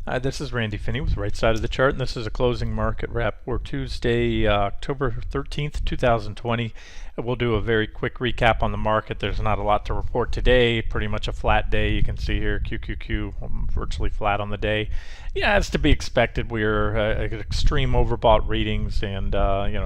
This is Randy Finney with Right Side of the Chart, and this is a closing market wrap for Tuesday, October 13th, 2020. We'll do a very quick recap on the market. There's not a lot to report today, pretty much a flat day. You can see here QQQ virtually flat on the day. Yeah, it's to be expected. We're at extreme overbought readings, and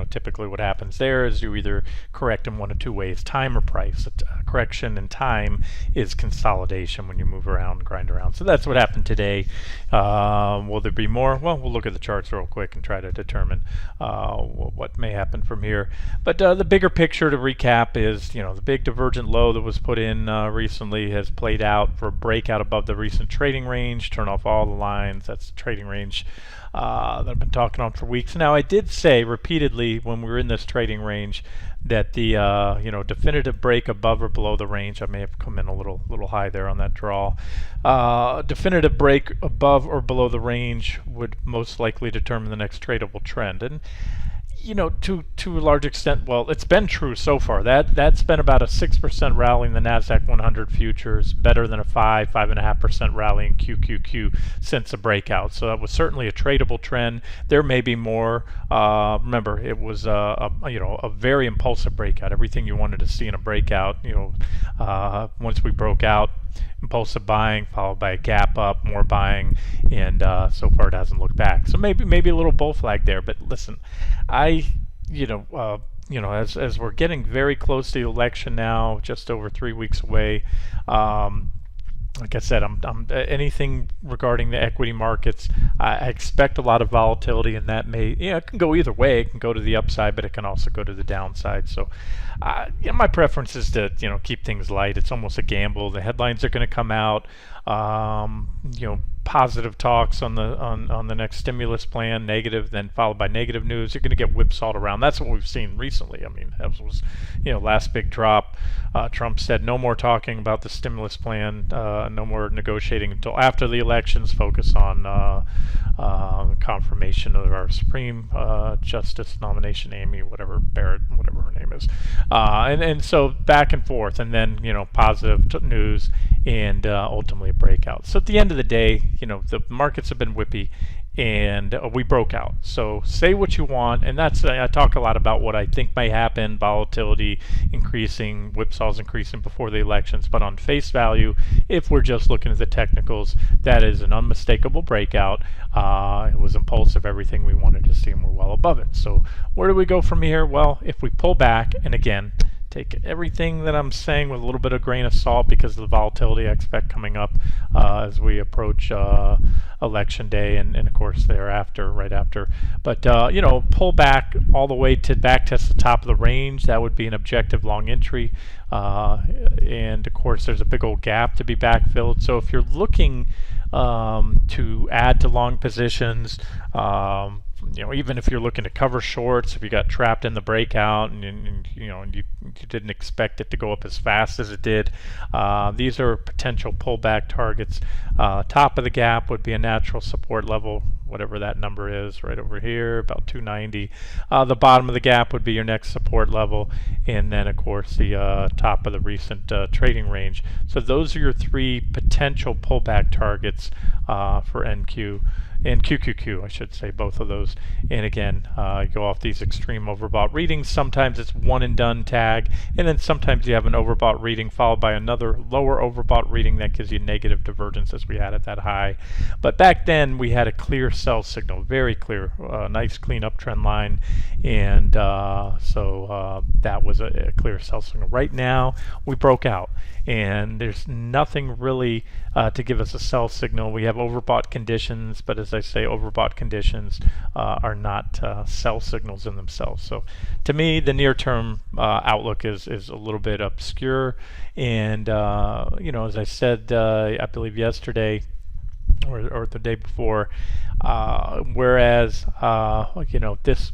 typically what happens there is you either correct in one of two ways, time or price. Correction in time is consolidation when you move around and grind around. So that's what happened today. Will there be more? Well, we'll look at the charts real quick and try to determine what may happen from here. But the bigger picture to recap is, the big divergent low that was put in recently has played out for a breakout above the recent trading range. Turn off all the lines. That's the trading range that I've been talking on for weeks. Now, I did say repeatedly when we were in this trading range that the definitive break above or below the range, I may have come in a little high there on that draw. Definitive break above or below the range would most likely determine the next tradable trend. And to a large extent, well, it's been true so far. That's been about a 6% rally in the NASDAQ 100 futures, better than a 5.5% rally in QQQ since the breakout. So that was certainly a tradable trend. There may be more. Remember, it was a very impulsive breakout. Everything you wanted to see in a breakout. Once we broke out, impulsive buying followed by a gap up, more buying, and so far it hasn't looked back. So maybe a little bull flag there. But listen, as we're getting very close to the election now, just over 3 weeks away. Like I said, I'm anything regarding the equity markets, I expect a lot of volatility, and that it can go either way. It can go to the upside, but it can also go to the downside. So, my preference is to keep things light. It's almost a gamble. The headlines are going to come out. Positive talks on the next stimulus plan, negative, then followed by negative news. You're going to get whipsawed around. That's what we've seen recently. I mean, that was last big drop. Trump said no more talking about the stimulus plan, no more negotiating until after the elections. Focus on confirmation of our Supreme Justice nomination, Amy, whatever Barrett, whatever her name is, and so back and forth, and then positive news, and ultimately a breakout. So at the end of the day, the markets have been whippy, and we broke out. So say what you want, and that's I talk a lot about what I think may happen, volatility increasing, whipsaws increasing before the elections, but on face value, if we're just looking at the technicals, that is an unmistakable breakout. It was impulsive, everything we wanted to see, and we're well above it. So where do we go from here? Well, if we pull back, and again, take everything that I'm saying with a little bit of grain of salt because of the volatility I expect coming up as we approach election day, and of course thereafter, right after. But pull back all the way to back test the top of the range. That would be an objective long entry, and of course there's a big old gap to be backfilled. So if you're looking to add to long positions, even if you're looking to cover shorts, if you got trapped in the breakout and you didn't expect it to go up as fast as it did, these are potential pullback targets. Top of the gap would be a natural support level, whatever that number is, right over here, about 290. The bottom of the gap would be your next support level, and then of course the top of the recent trading range. So those are your three potential pullback targets for NQ and QQQ, I should say, both of those. And again, go off these extreme overbought readings. Sometimes it's one and done tag, and then sometimes you have an overbought reading followed by another lower overbought reading that gives you negative divergence as we had at that high. But back then we had a clear sell signal, very clear, nice clean uptrend line, and so that was a clear sell signal. Right now we broke out, and there's nothing really to give us a sell signal. We have overbought conditions, but as I say, overbought conditions are not sell signals in themselves. So to me, the near-term outlook is a little bit obscure, and as I said, I believe yesterday or the day before, whereas this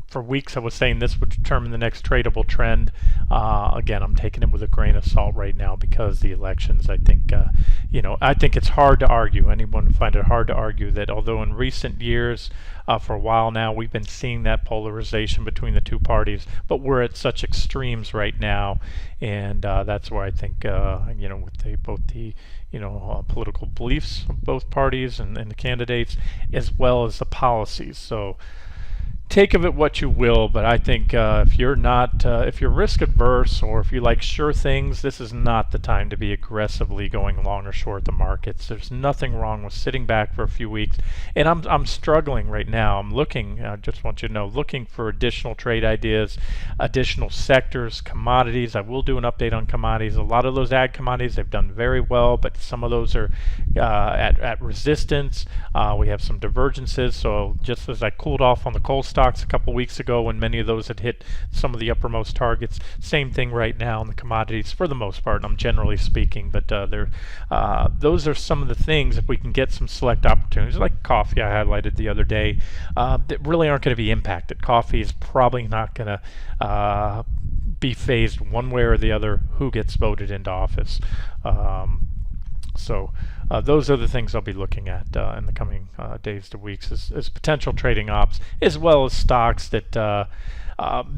for weeks I was saying this would determine the next tradable trend. Again, I'm taking it with a grain of salt right now because the elections. I think I think it's hard to argue. Anyone would find it hard to argue that although in recent years, for a while now, we've been seeing that polarization between the two parties, but we're at such extremes right now, and that's where I think with both the political beliefs of both parties and the candidates, as well as the policies. So take of it what you will, but I think if you're risk adverse, or if you like sure things, this is not the time to be aggressively going long or short the markets. There's nothing wrong with sitting back for a few weeks, and I'm struggling right now. I'm looking, I just want you to know, looking for additional trade ideas, additional sectors, commodities. I will do an update on commodities. A lot of those ag commodities, they've done very well, but some of those are at resistance. We have some divergences, so just as I cooled off on the coal stocks a couple weeks ago when many of those had hit some of the uppermost targets, same thing right now in the commodities for the most part, and I'm generally speaking, but those are some of the things, if we can get some select opportunities like coffee I highlighted the other day, that really aren't going to be impacted. Coffee is probably not going to be phased one way or the other who gets voted into office. So those are the things I'll be looking at in the coming days to weeks as potential trading ops, as well as stocks that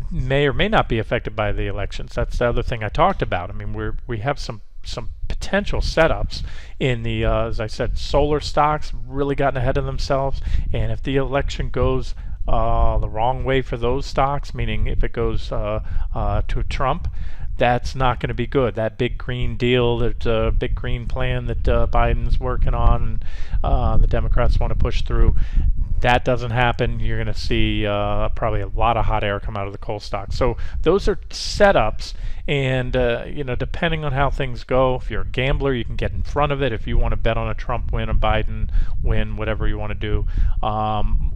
may or may not be affected by the elections. That's the other thing I talked about. I mean, we have some potential setups in the, as I said, solar stocks really gotten ahead of themselves, and if the election goes the wrong way for those stocks, meaning if it goes to Trump, that's not going to be good. That big green deal, that big green plan that Biden's working on, the Democrats want to push through, that doesn't happen. You're going to see probably a lot of hot air come out of the coal stock. So those are setups, and depending on how things go, if you're a gambler, you can get in front of it. If you want to bet on a Trump win, a Biden win, whatever you want to do,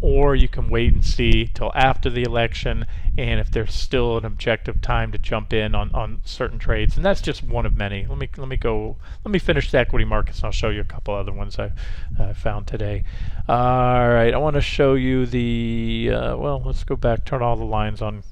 or you can wait and see till after the election, and if there's still an objective time to jump in on certain trades, and that's just one of many. Let me finish the equity markets, and I'll show you a couple other ones I found today. All right, I want to show you the let's go back, turn all the lines on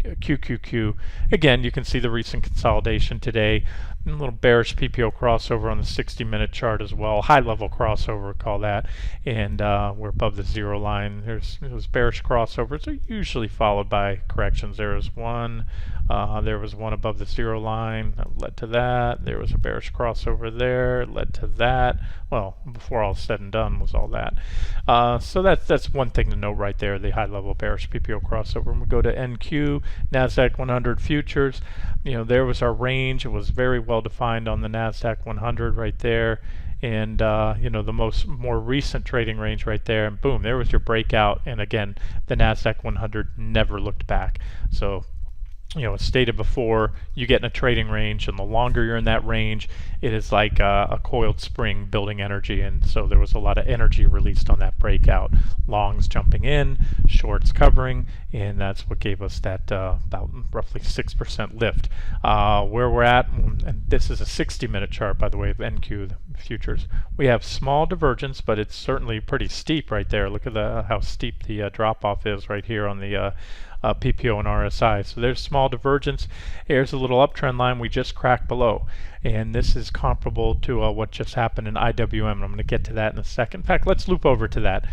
QQQ. Again, you can see the recent consolidation today. A little bearish PPO crossover on the 60-minute chart as well. High-level crossover, call that. And we're above the zero line. There's those bearish crossovers are usually followed by corrections. There was one above the zero line that led to that. There was a bearish crossover there, led to that. Well, before all said and done was all that. So that's one thing to note right there, the high-level bearish PPO crossover. When we go to NQ, NASDAQ 100 futures, there was our range. It was very well defined on the NASDAQ 100 right there, and the more recent trading range right there, and boom, there was your breakout. And again, the NASDAQ 100 never looked back. So as stated before, you get in a trading range, and the longer you're in that range, it is like a coiled spring building energy, and so there was a lot of energy released on that breakout. Longs jumping in, shorts covering, and that's what gave us that about roughly 6% lift. Where we're at, and this is a 60-minute chart, by the way, of NQ, the futures. We have small divergence, but it's certainly pretty steep right there. Look at how steep the drop-off is right here on the PPO and RSI. So there's small divergence. Here's a little uptrend line we just cracked below, and this is comparable to what just happened in IWM. I'm going to get to that in a second. In fact, let's loop over to that.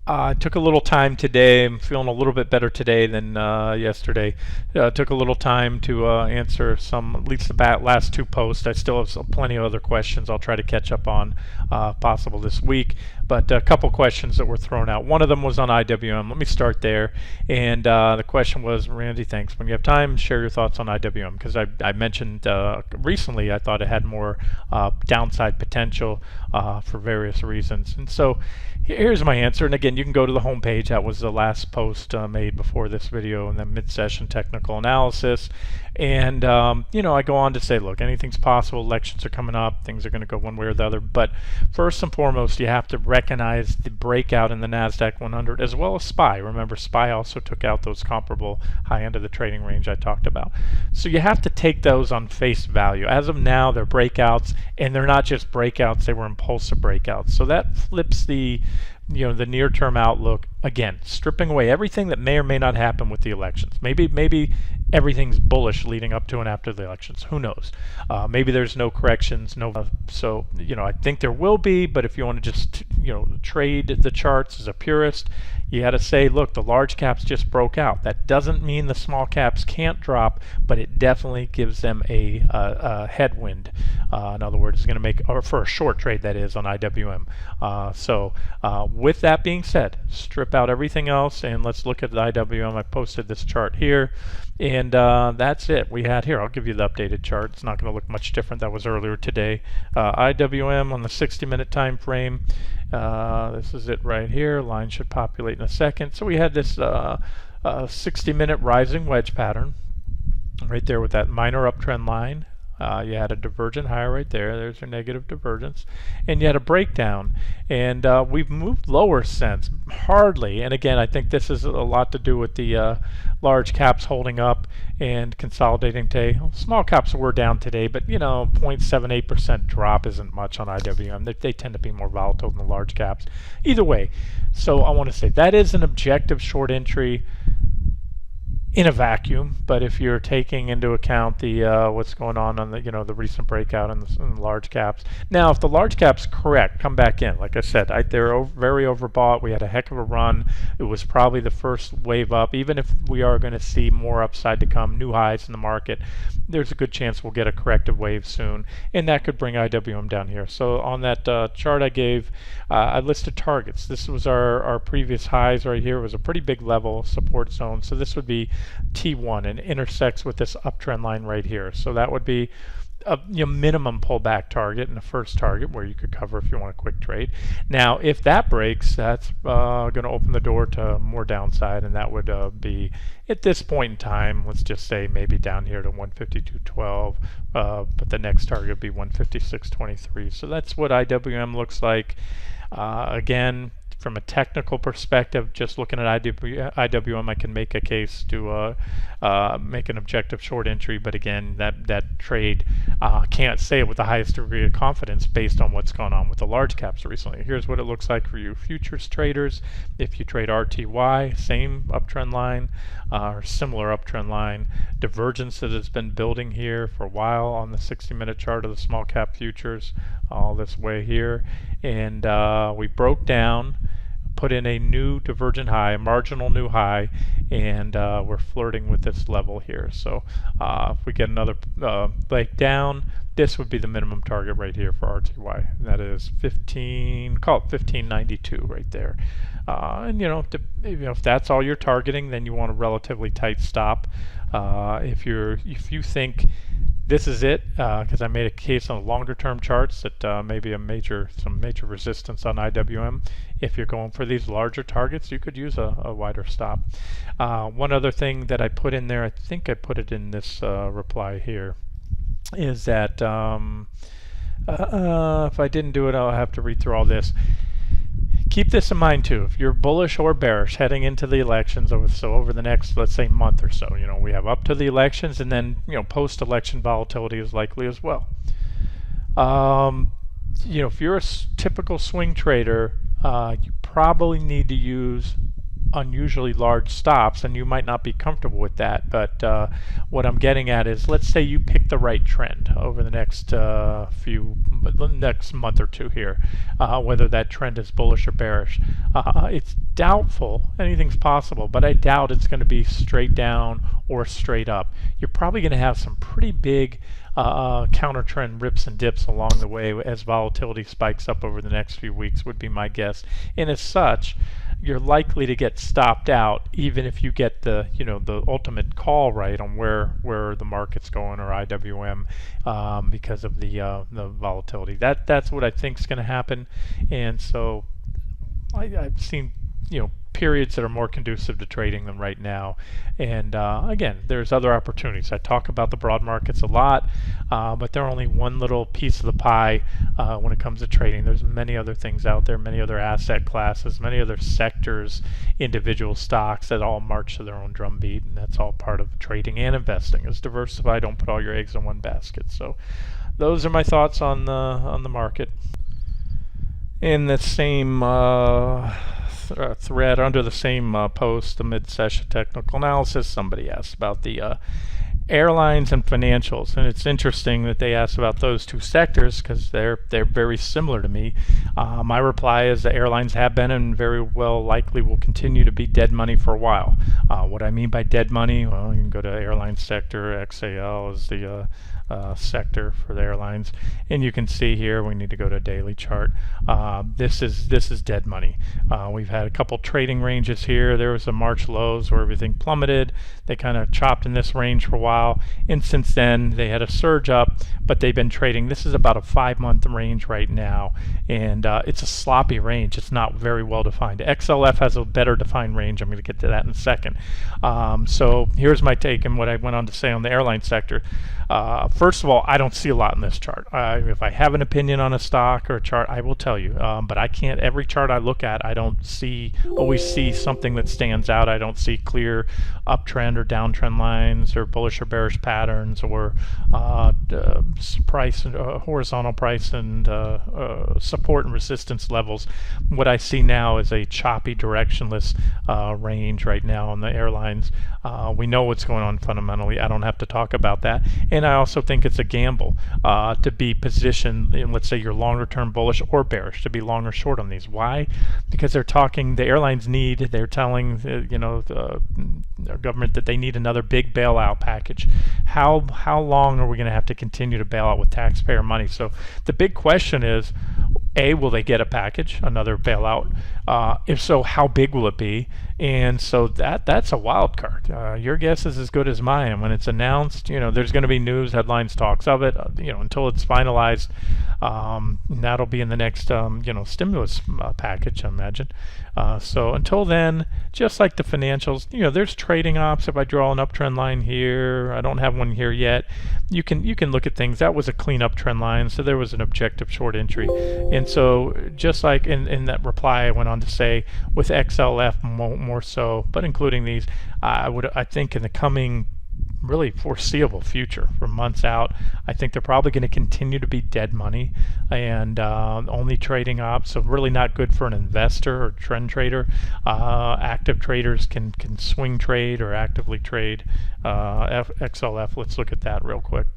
I took a little time today. I'm feeling a little bit better today than yesterday. Took a little time to answer at least the last two posts. I still have plenty of other questions I'll try to catch up on possible this week. But a couple questions that were thrown out. One of them was on IWM. Let me start there. And the question was, Randy, thanks. When you have time, share your thoughts on IWM. Because I mentioned recently I thought it had more downside potential for various reasons. And so here's my answer. And again, you can go to the home page. That was the last post made before this video, and then mid-session technical analysis. And I go on to say, look, anything's possible. Elections are coming up. Things are going to go one way or the other. But first and foremost, you have to recognize the breakout in the NASDAQ 100 as well as SPY. Remember, SPY also took out those comparable high end of the trading range I talked about. So you have to take those on face value. As of now, they're breakouts, and they're not just breakouts. They were impulsive breakouts. So that flips the the near-term outlook, again, stripping away everything that may or may not happen with the elections. Maybe everything's bullish leading up to and after the elections. Who knows? Maybe there's no corrections. So I think there will be. But if you want to just trade the charts as a purist, you got to say, look, the large caps just broke out. That doesn't mean the small caps can't drop, but it definitely gives them a headwind. In other words, it's going to make, or for a short trade that is, on IWM. So with that being said, strip out everything else and let's look at the IWM. I posted this chart here, and that's it. We had here, I'll give you the updated chart. It's not going to look much different. That was earlier today. IWM on the 60-minute time frame. This is it right here. Line should populate in a second. So we had this 60-minute rising wedge pattern right there with that minor uptrend line. You had a divergent higher right there. There's your negative divergence. And you had a breakdown. And we've moved lower since. Hardly. And again, I think this is a lot to do with the large caps holding up and consolidating today. Small caps were down today, but 0.78% drop isn't much on IWM. They tend to be more volatile than the large caps. Either way, so I want to say that is an objective short entry in a vacuum, but if you're taking into account the what's going on the the recent breakout in the large caps. Now, if the large caps correct, come back in. Like I said, they're very overbought. We had a heck of a run. It was probably the first wave up. Even if we are going to see more upside to come, new highs in the market, there's a good chance we'll get a corrective wave soon, and that could bring IWM down here. So on that chart I gave, I listed targets. This was our previous highs right here. It was a pretty big level support zone. So this would be T1 and intersects with this uptrend line right here. So that would be a minimum pullback target and a first target where you could cover if you want a quick trade. Now, if that breaks, that's going to open the door to more downside, and that would be, at this point in time, let's just say maybe down here to 152.12, but the next target would be 156.23. So that's what IWM looks like. Again, from a technical perspective, just looking at IWM, I can make a case to make an objective short entry, but again, that trade can't say it with the highest degree of confidence based on what's gone on with the large caps recently. Here's what it looks like for you futures traders. If you trade RTY, same uptrend line or similar uptrend line, divergence that has been building here for a while on the 60-minute chart of the small cap futures, all this way here, and we broke down, put in a new divergent high, a marginal new high, and we're flirting with this level here. So if we get another leg down, this would be the minimum target right here for RTY. And that is 15, call it 1592 right there. And if that's all you're targeting, then you want a relatively tight stop. If you think this is it, because I made a case on longer term charts that maybe some major resistance on IWM. If you're going for these larger targets, you could use a wider stop. One other thing that I put in there, I think I put it in this reply here, is that if I didn't do it, I'll have to read through all this. Keep this in mind too. If you're bullish or bearish heading into the elections, over the next, let's say, month or so, we have up to the elections, and then post-election volatility is likely as well. If you're a typical swing trader, you probably need to use unusually large stops, and you might not be comfortable with that, but what I'm getting at is, let's say you pick the right trend over the next next month or two here, whether that trend is bullish or bearish. It's doubtful, anything's possible, but I doubt it's going to be straight down or straight up. You're probably going to have some pretty big counter trend rips and dips along the way as volatility spikes up over the next few weeks, would be my guess. And as such, you're likely to get stopped out even if you get the the ultimate call right on where the market's going, or IWM, because of the volatility. That's what I think is going to happen. And so I've seen periods that are more conducive to trading than right now. And again, there's other opportunities. I talk about the broad markets a lot, but they're only one little piece of the pie when it comes to trading. There's many other things out there, many other asset classes, many other sectors, individual stocks that all march to their own drumbeat, and that's all part of trading and investing. Is diversify, don't put all your eggs in one basket. So those are my thoughts on the market. In the same thread under the same post, the mid-session technical analysis, somebody asked about the airlines and financials, and it's interesting that they asked about those two sectors because they're very similar to me. My reply is the airlines have been and very well likely will continue to be dead money for a while. What I mean by dead money, well, you can go to airline sector. XAL is the sector for the airlines, and you can see here we need to go to a daily chart. This is dead money. We've had a couple trading ranges here. There was a March lows where everything plummeted. They kind of chopped in this range for a while, and since then they had a surge up, but they've been trading. This is about a 5-month range right now, and it's a sloppy range. It's not very well defined. XLF has a better defined range. I'm going to get to that in a second. So here's my take and what I went on to say on the airline sector. First of all, I don't see a lot in this chart. If I have an opinion on a stock or a chart, I will tell you. But I can't. Every chart I look at, I don't always see something that stands out. I don't see clear uptrend or downtrend lines or bullish or bearish patterns or price, horizontal price and support and resistance levels. What I see now is a choppy, directionless range right now on the airlines. We know what's going on fundamentally. I don't have to talk about that. And I also think it's a gamble to be positioned in, let's say you're longer term bullish or bearish, to be long or short on these. Why? Because they're talking, the airlines they're telling the government that they need another big bailout package. How long are we going to have to continue to bail out with taxpayer money? So the big question is, A, will they get a package, another bailout? If so, how big will it be? And so that's a wild card. Your guess is as good as mine. And when it's announced, there's going to be news, headlines, talks of it. Until it's finalized, that'll be in the next, stimulus package, I imagine. So until then, just like the financials, there's trading ops. If I draw an uptrend line here, I don't have one here yet. You can look at things. That was a clean uptrend line, so there was an objective short entry. And so just like in that reply, I went on to say with XLF more so, but including these, I think in the coming really foreseeable future, for months out, I think they're probably going to continue to be dead money and only trading ops, so really not good for an investor or trend trader. Active traders can swing trade or actively trade XLF. Let's look at that real quick.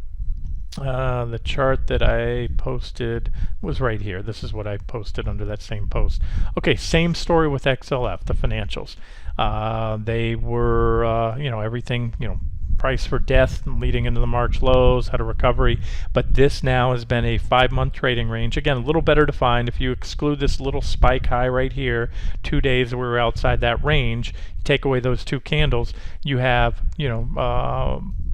The chart that I posted was right here. This is what I posted under that same post. Okay, same story with XLF, the financials. They were, everything, price for death leading into the March lows, had a recovery, but this now has been a 5-month trading range. Again, a little better defined. If you exclude this little spike high right here, 2 days we were outside that range, you take away those two candles, you have,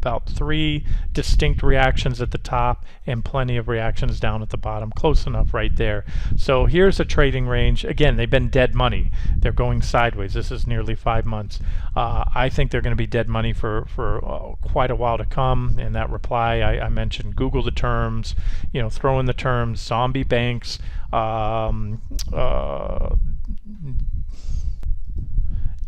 about 3 distinct reactions at the top and plenty of reactions down at the bottom. Close enough right there. So here's a trading range. Again, they've been dead money. They're going sideways. This is nearly 5 months. I think they're going to be dead money for quite a while to come. In that reply, I mentioned Google the terms, throw in the terms zombie banks,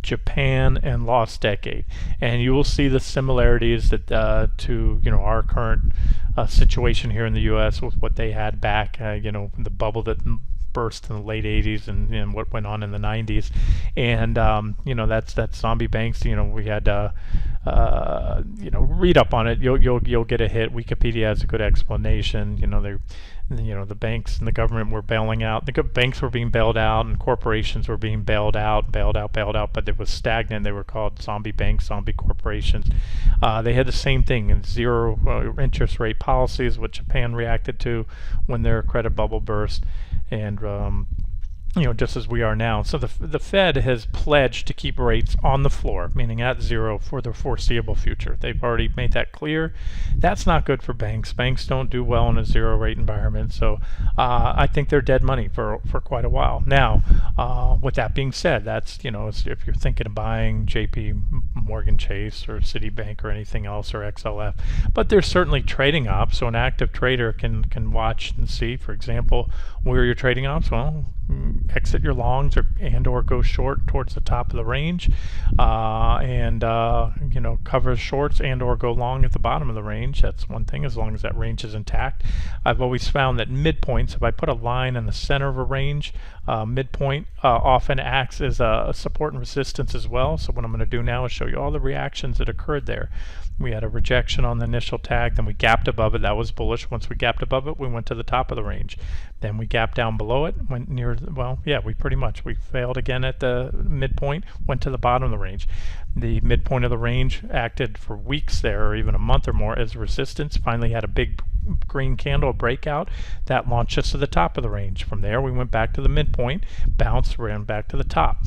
Japan, and lost decade, and you will see the similarities that to our current situation here in the U.S. with what they had back, the bubble that burst in the late 80s and what went on in the 90s, and that's zombie banks. We had read up on it. You'll get a hit. Wikipedia has a good explanation. The banks and the government were bailing out. The banks were being bailed out, and corporations were being bailed out, but it was stagnant. They were called zombie banks, zombie corporations. They had the same thing in zero interest rate policies, which Japan reacted to when their credit bubble burst, and just as we are now. So the Fed has pledged to keep rates on the floor, meaning at zero, for the foreseeable future. They've already made that clear. That's not good for banks. Banks don't do well in a zero rate environment. So I think they're dead money for quite a while. Now, with that being said, that's, if you're thinking of buying JP Morgan Chase or Citibank or anything else, or XLF, but there's certainly trading ops. So an active trader can watch and see, for example, where you're trading ops. Well, exit your longs or go short towards the top of the range, and cover shorts and or go long at the bottom of the range. That's one thing, as long as that range is intact. I've always found that midpoints, if I put a line in the center of a range, midpoint often acts as a support and resistance as well. So what I'm going to do now is show you all the reactions that occurred there. We had a rejection on the initial tag, then we gapped above it. That was bullish. Once we gapped above it, we went to the top of the range. Then we gapped down below it, went near, we failed again at the midpoint, went to the bottom of the range. The midpoint of the range acted for weeks there, or even a month or more, as resistance. Finally had a big green candle breakout that launched us to the top of the range. From there we went back to the midpoint, bounced, ran back to the top,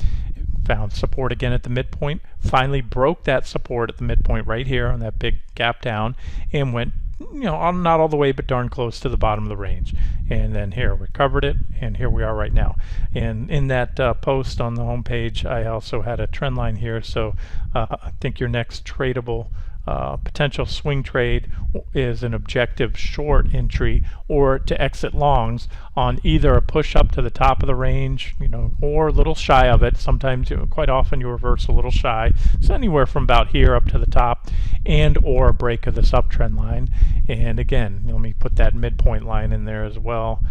found support again at the midpoint, finally broke that support at the midpoint right here on that big gap down, and went not all the way but darn close to the bottom of the range. And then here recovered it, and here we are right now. And in that post on the home page, I also had a trend line here. So I think your next tradable potential swing trade is an objective short entry, or to exit longs on either a push up to the top of the range, or a little shy of it. Sometimes, quite often, you reverse a little shy. So anywhere from about here up to the top, and or a break of this uptrend line. And again, let me put that midpoint line in there as well,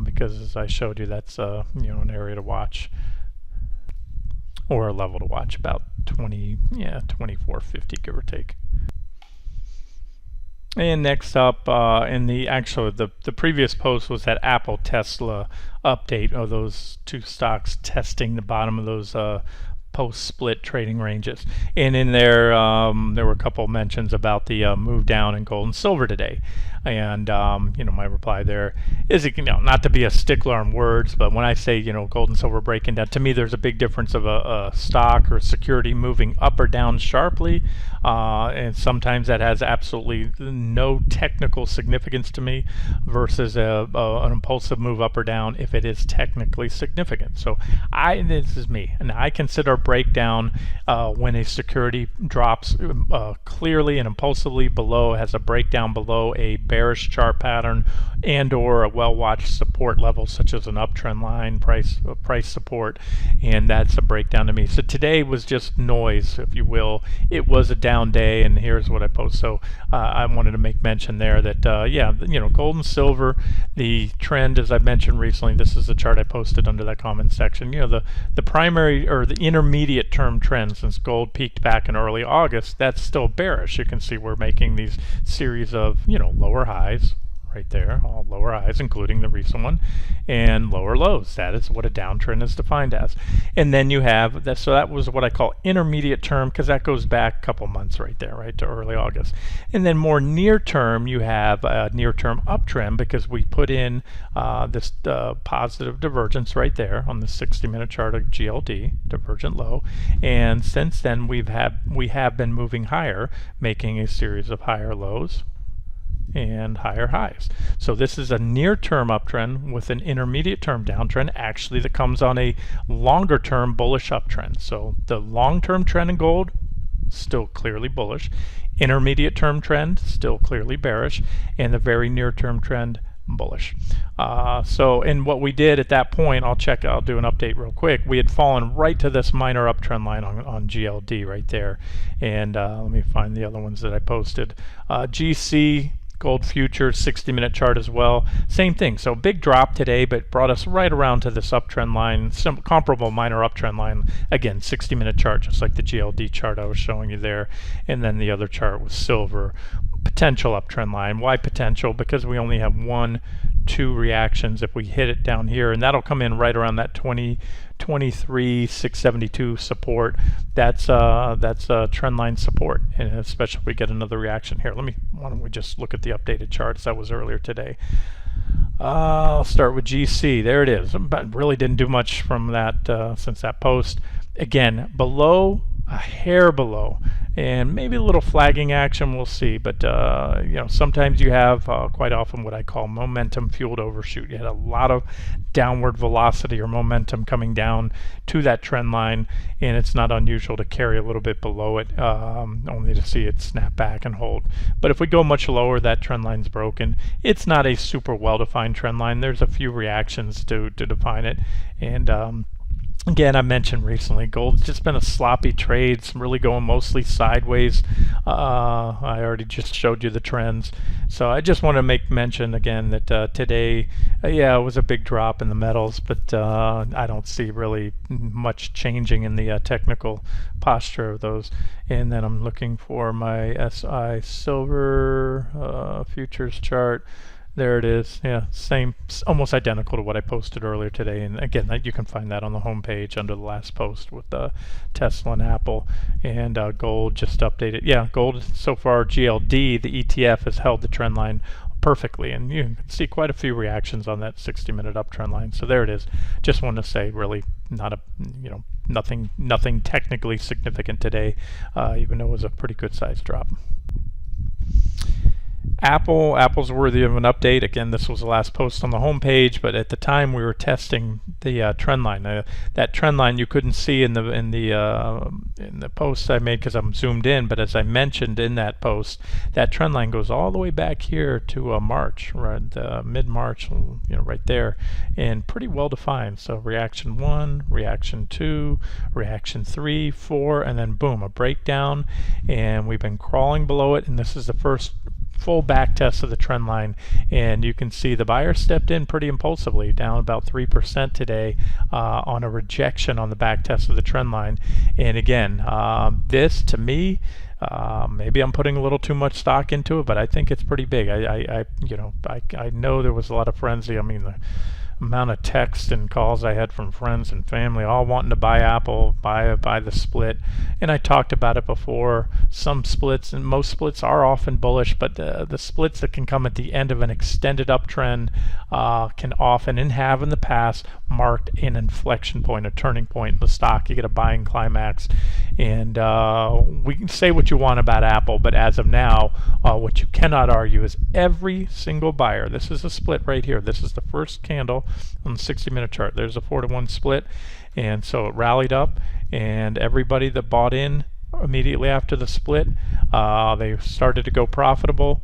because as I showed you, that's an area to watch, or a level to watch, about 2450, give or take. And next up, the previous post was that Apple Tesla update of those two stocks testing the bottom of those post-split trading ranges. And in there, there were a couple mentions about the move down in gold and silver today. And my reply there is, not to be a stickler on words, but when I say gold and silver breaking down, to me there's a big difference of a stock or a security moving up or down sharply, and sometimes that has absolutely no technical significance to me, versus an impulsive move up or down if it is technically significant. So this is me, and I consider a breakdown when a security drops clearly and impulsively below, has a breakdown below a bearish chart pattern and or a well-watched support level, such as an uptrend line, price support, and that's a breakdown to me. So today was just noise, if you will. It was a down day, and here's what I post. So I wanted to make mention there that gold and silver, the trend, as I mentioned recently, this is the chart I posted under that comment section. The primary or the intermediate term trend, since gold peaked back in early August, that's still bearish. You can see we're making these series of lower highs right there, all lower highs, including the recent one, and lower lows. That is what a downtrend is defined as. And then you have that, so that was what I call intermediate term, because that goes back a couple months right there, right to early August. And then more near term, you have a near term uptrend, because we put in this positive divergence right there on the 60-minute chart of GLD, divergent low, and since then we have been moving higher, making a series of higher lows and higher highs. So this is a near-term uptrend with an intermediate-term downtrend, actually, that comes on a longer-term bullish uptrend. So the long-term trend in gold, still clearly bullish. Intermediate-term trend, still clearly bearish. And the very near-term trend, bullish. And what we did at that point, I'll do an update real quick. We had fallen right to this minor uptrend line on GLD right there. And let me find the other ones that I posted. GC, gold future, 60-minute chart as well, same thing. So big drop today, but brought us right around to this uptrend line, some comparable minor uptrend line. Again, 60-minute chart, just like the GLD chart I was showing you there. And then the other chart was silver, potential uptrend line. Why potential? Because we only have 1-2 reactions if we hit it down here, and that'll come in right around that 23,672 support. That's a trend line support, and especially if we get another reaction here. Why don't we just look at the updated charts that was earlier today. I'll start with GC. There it is. But really didn't do much from that since that post. Again, below, a hair below, and maybe a little flagging action. We'll see. But sometimes you have quite often what I call momentum fueled overshoot. You had a lot of downward velocity or momentum coming down to that trend line, and it's not unusual to carry a little bit below it, only to see it snap back and hold. But if we go much lower, that trend line's broken. It's not a super well-defined trend line. There's a few reactions to define it, and again, I mentioned recently, gold's just been a sloppy trade. It's really going mostly sideways. I already just showed you the trends. So I just want to make mention again that today, it was a big drop in the metals, but I don't see really much changing in the technical posture of those. And then I'm looking for my SI silver futures chart. There it is. Yeah, same, almost identical to what I posted earlier today. And again, you can find that on the home page under the last post with Tesla and Apple. And gold just updated. Yeah, gold so far, GLD, the ETF, has held the trend line perfectly, and you can see quite a few reactions on that 60-minute uptrend line. So there it is. Just wanted to say, really not a nothing technically significant today, even though it was a pretty good sized drop. Apple's worthy of an update. Again, this was the last post on the home page, but at the time we were testing the trend line. That trend line you couldn't see in the post I made because I'm zoomed in, but as I mentioned in that post, that trend line goes all the way back here to March, right, mid-March, right there, and pretty well defined. So reaction 1, reaction 2, reaction 3, 4, and then boom, a breakdown, and we've been crawling below it, and this is the first full back test of the trend line, and you can see the buyer stepped in pretty impulsively, down about 3% today on a rejection on the back test of the trend line. And again, this to me, maybe I'm putting a little too much stock into it, but I think it's pretty big. I know there was a lot of frenzy. I mean, the amount of text and calls I had from friends and family all wanting to buy Apple, buy the split, and I talked about it before. Some splits, and most splits, are often bullish, but the splits that can come at the end of an extended uptrend can often, and have in the past, marked an inflection point, a turning point in the stock. You get a buying climax, and we can say what you want about Apple, but as of now, what you cannot argue is every single buyer. This is a split right here. This is the first candle on the 60-minute chart. There's a 4-to-1 split, and so it rallied up, and everybody that bought in immediately after the split, they started to go profitable.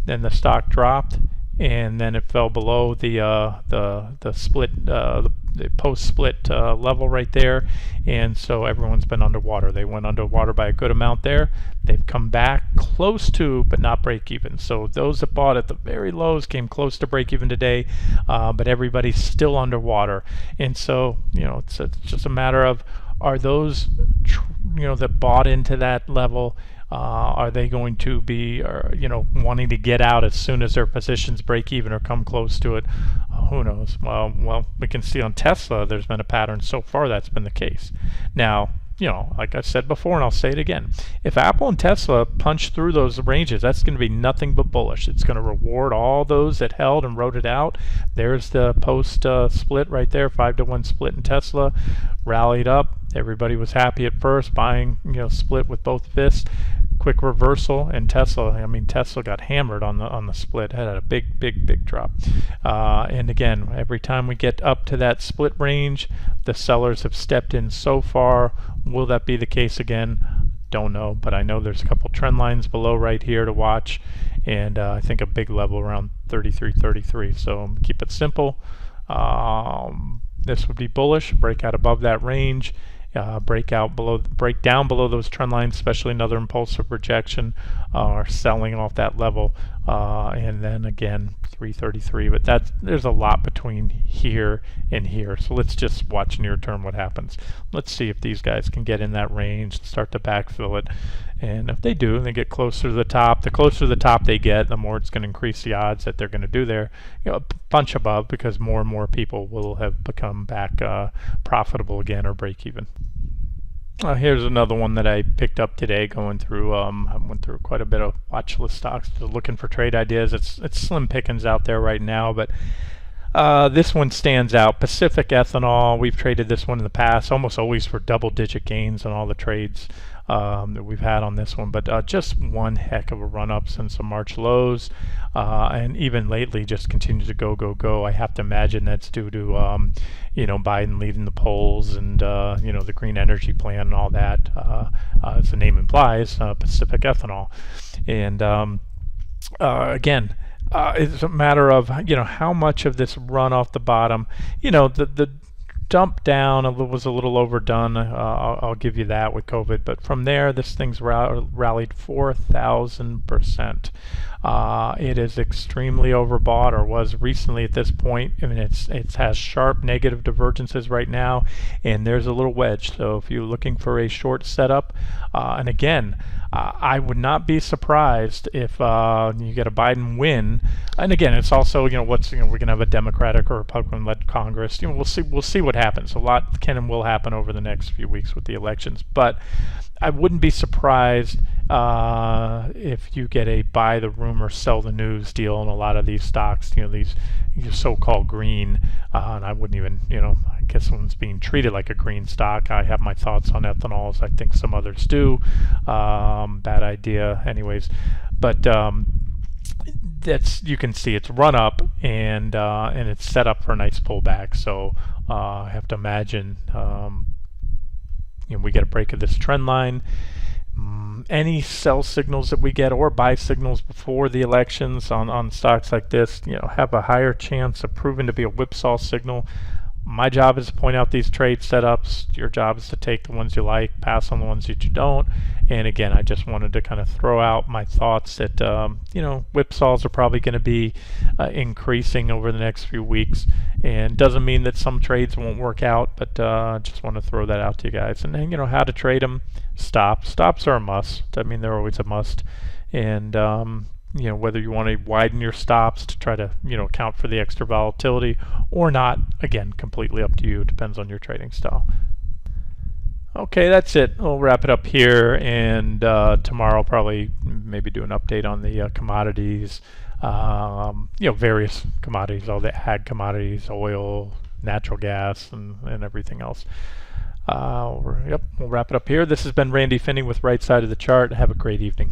Then the stock dropped, and then it fell below the split, the post-split level right there, and so everyone's been underwater. They went underwater by a good amount there. They've come back close to, but not break even. So those that bought at the very lows came close to break even today, but everybody's still underwater. And so it's just a matter of, are those that bought into that level, are they going to be wanting to get out as soon as their positions break even or come close to it? Who knows? Well, we can see on Tesla there's been a pattern so far that's been the case. Now, like I said before, and I'll say it again, if Apple and Tesla punch through those ranges, that's going to be nothing but bullish. It's going to reward all those that held and wrote it out. There's the post split right there, 5-to-1 split in Tesla, rallied up. Everybody was happy at first, buying, split with both fists. Quick reversal, and Tesla got hammered on the split, had a big drop. And again, every time we get up to that split range, the sellers have stepped in so far. Will that be the case again? Don't know, but I know there's a couple trend lines below right here to watch, and I think a big level around 33. So keep it simple. This would be bullish, break out above that range, break down below those trend lines, especially another impulsive rejection, or selling off that level, and then again 333. But there's a lot between here and here, so let's just watch near term what happens. Let's see if these guys can get in that range and start to backfill it, and if they do, and they get closer to the top, the closer to the top they get, the more it's going to increase the odds that they're going to do there, a bunch above, because more and more people will have become back profitable again or break even. Here's another one that I picked up today, going through. I went through quite a bit of watch list stocks, looking for trade ideas. It's slim pickings out there right now, but this one stands out. Pacific Ethanol. We've traded this one in the past, almost always for double-digit gains on all the trades. that we've had on this one, but just one heck of a run up since the March lows, and even lately just continues to go. I have to imagine that's due to Biden leading the polls and the green energy plan and all that, as the name implies, Pacific Ethanol, and again. It's a matter of how much of this run off the bottom. The dump down was a little overdone. I'll give you that with COVID, but from there, this thing's rallied 4,000%. It is extremely overbought, or was recently at this point. I mean, it has sharp negative divergences right now, and there's a little wedge. So if you're looking for a short setup, and again, I would not be surprised if you get a Biden win. And again, it's also we're going to have a Democratic or Republican-led Congress. We'll see what happens. A lot can and will happen over the next few weeks with the elections, but I wouldn't be surprised if you get a buy the rumor, sell the news deal in a lot of these stocks. These so-called green, and I wouldn't even I guess one's being treated like a green stock. I have my thoughts on ethanol, as I think some others do. Bad idea, anyways. But you can see it's run up and it's set up for a nice pullback. So I have to imagine we get a break of this trend line. Any sell signals that we get or buy signals before the elections on stocks like this, have a higher chance of proving to be a whipsaw signal. My job is to point out these trade setups. Your job is to take the ones you like, pass on the ones that you don't. And again, I just wanted to kind of throw out my thoughts that whipsaws are probably going to be increasing over the next few weeks. And doesn't mean that some trades won't work out, but just want to throw that out to you guys. And then how to trade them. Stops are a must. I mean, they're always a must. And whether you want to widen your stops to try to account for the extra volatility or not, again, completely up to you. Depends on your trading style. Okay, that's it. We'll wrap it up here, and tomorrow I'll probably maybe do an update on the commodities, various commodities, all the ag commodities, oil, natural gas, and everything else. We'll wrap it up here. This has been Randy Finney with Right Side of the Chart. Have a great evening.